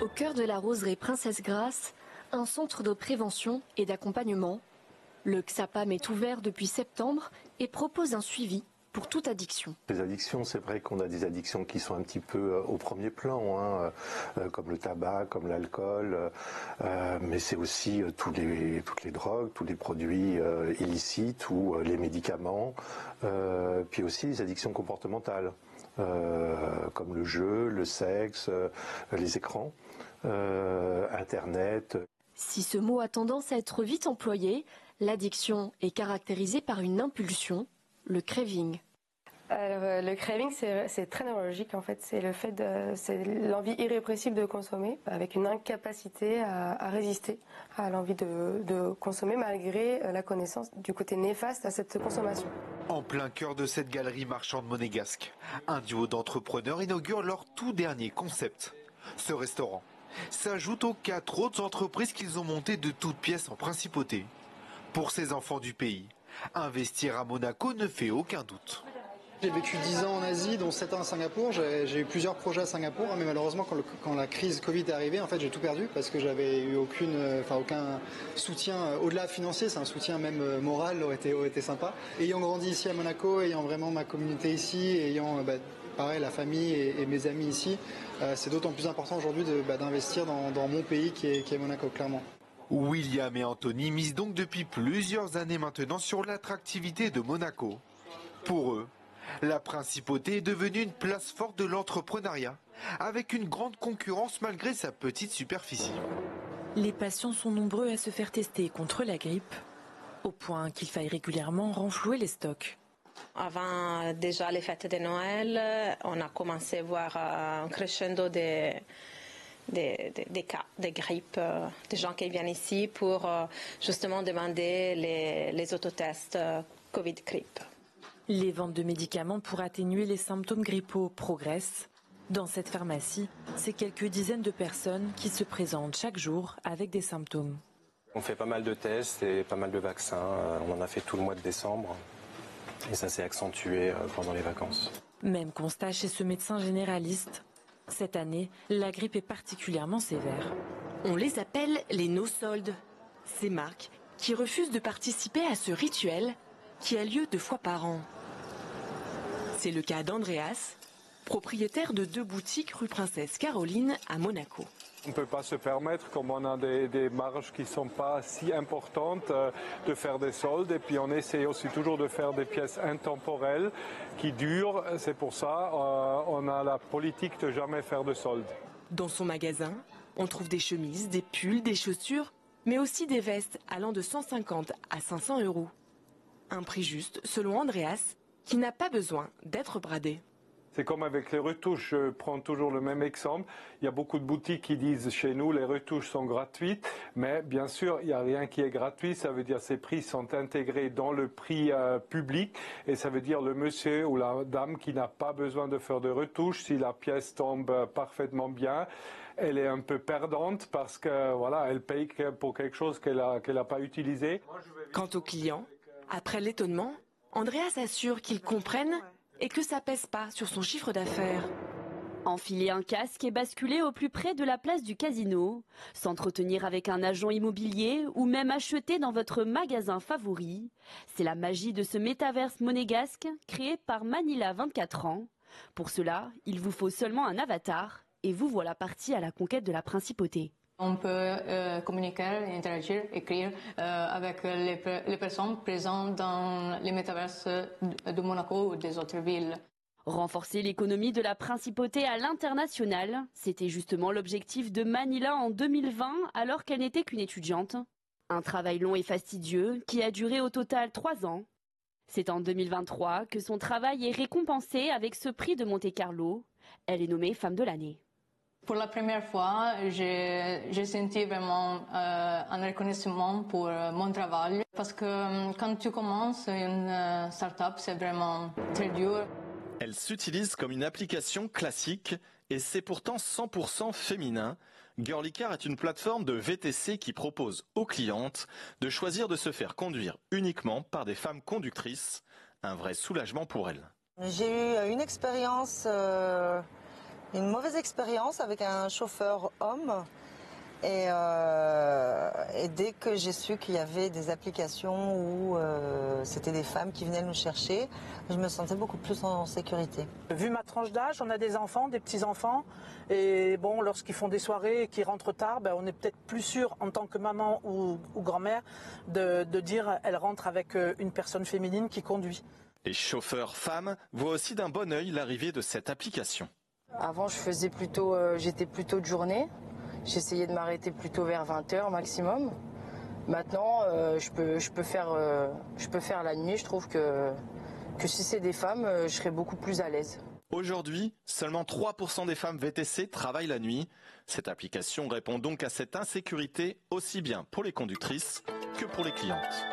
Au cœur de la roseraie Princesse Grace, un centre de prévention et d'accompagnement. Le XAPAM est ouvert depuis septembre et propose un suivi pour toute addiction. Les addictions, c'est vrai qu'on a des addictions qui sont un petit peu au premier plan, comme le tabac, comme l'alcool, mais c'est aussi toutes les drogues, tous les produits illicites ou les médicaments, puis aussi les addictions comportementales, comme le jeu, le sexe, les écrans, Internet. Si ce mot a tendance à être vite employé, l'addiction est caractérisée par une impulsion, le craving. Alors, le craving, c'est très neurologique en fait. C'est l'envie irrépressible de consommer, avec une incapacité à résister à l'envie de consommer malgré la connaissance du côté néfaste à cette consommation. En plein cœur de cette galerie marchande monégasque, un duo d'entrepreneurs inaugure leur tout dernier concept. Ce restaurant s'ajoute aux 4 autres entreprises qu'ils ont montées de toutes pièces en principauté. Pour ces enfants du pays, investir à Monaco ne fait aucun doute. J'ai vécu 10 ans en Asie, dont 7 ans à Singapour. J'ai eu plusieurs projets à Singapour, mais malheureusement, quand la crise Covid est arrivée, en fait, j'ai tout perdu parce que j'avais eu aucun soutien au-delà financier. C'est un soutien même moral aurait été sympa. Ayant grandi ici à Monaco, ayant vraiment ma communauté ici, ayant pareil la famille et mes amis ici, c'est d'autant plus important aujourd'hui d'investir dans mon pays qui est Monaco, clairement. William et Anthony misent donc depuis plusieurs années maintenant sur l'attractivité de Monaco. Pour eux, la principauté est devenue une place forte de l'entrepreneuriat, avec une grande concurrence malgré sa petite superficie. Les patients sont nombreux à se faire tester contre la grippe, au point qu'il faille régulièrement renflouer les stocks. Avant déjà les fêtes de Noël, on a commencé à voir un crescendo des cas de grippe, des gens qui viennent ici pour justement demander les autotests Covid-grippe. Les ventes de médicaments pour atténuer les symptômes grippaux progressent. Dans cette pharmacie, c'est quelques dizaines de personnes qui se présentent chaque jour avec des symptômes. On fait pas mal de tests et pas mal de vaccins. On en a fait tout le mois de décembre et ça s'est accentué pendant les vacances. Même constat chez ce médecin généraliste. Cette année, la grippe est particulièrement sévère. On les appelle les no-soldes. Ces marques qui refusent de participer à ce rituel qui a lieu 2 fois par an. C'est le cas d'Andreas, propriétaire de 2 boutiques rue Princesse Caroline à Monaco. On ne peut pas se permettre, comme on a des marges qui ne sont pas si importantes, de faire des soldes. Et puis on essaie aussi toujours de faire des pièces intemporelles qui durent. C'est pour ça on a la politique de jamais faire de soldes. Dans son magasin, on trouve des chemises, des pulls, des chaussures, mais aussi des vestes allant de 150 à 500 €. Un prix juste, selon Andreas, qui n'a pas besoin d'être bradé. C'est comme avec les retouches, je prends toujours le même exemple. Il y a beaucoup de boutiques qui disent chez nous les retouches sont gratuites, mais bien sûr il n'y a rien qui est gratuit, ça veut dire ces prix sont intégrés dans le prix public et ça veut dire le monsieur ou la dame qui n'a pas besoin de faire de retouches, si la pièce tombe parfaitement bien, elle est un peu perdante parce que voilà, elle paye pour quelque chose qu'elle a pas utilisé. Quant aux clients, après l'étonnement, Andreas assure qu'ils comprennent et que ça pèse pas sur son chiffre d'affaires. Enfiler un casque et basculer au plus près de la place du casino, s'entretenir avec un agent immobilier ou même acheter dans votre magasin favori. C'est la magie de ce métaverse monégasque créé par Manila 24 ans. Pour cela, il vous faut seulement un avatar et vous voilà parti à la conquête de la principauté. On peut communiquer, interagir, écrire avec les personnes présentes dans les métaverses de Monaco ou des autres villes. Renforcer l'économie de la principauté à l'international, c'était justement l'objectif de Manila en 2020 alors qu'elle n'était qu'une étudiante. Un travail long et fastidieux qui a duré au total 3 ans. C'est en 2023 que son travail est récompensé avec ce prix de Monte-Carlo. Elle est nommée femme de l'année. Pour la première fois, j'ai senti vraiment un reconnaissement pour mon travail. Parce que quand tu commences une start-up, c'est vraiment très dur. Elle s'utilise comme une application classique et c'est pourtant 100% féminin. Girlycar est une plateforme de VTC qui propose aux clientes de choisir de se faire conduire uniquement par des femmes conductrices. Un vrai soulagement pour elles. J'ai eu une expérience Une mauvaise expérience avec un chauffeur homme. Et dès que j'ai su qu'il y avait des applications où c'était des femmes qui venaient nous chercher, je me sentais beaucoup plus en sécurité. Vu ma tranche d'âge, on a des enfants, des petits-enfants. Et bon, lorsqu'ils font des soirées et qu'ils rentrent tard, on est peut-être plus sûr en tant que maman ou grand-mère de dire elle rentre avec une personne féminine qui conduit. Les chauffeurs femmes voient aussi d'un bon œil l'arrivée de cette application. Avant, j'étais plutôt de journée. J'essayais de m'arrêter plutôt vers 20h maximum. Maintenant, je peux faire la nuit. Je trouve que si c'est des femmes, je serais beaucoup plus à l'aise. Aujourd'hui, seulement 3% des femmes VTC travaillent la nuit. Cette application répond donc à cette insécurité aussi bien pour les conductrices que pour les clientes.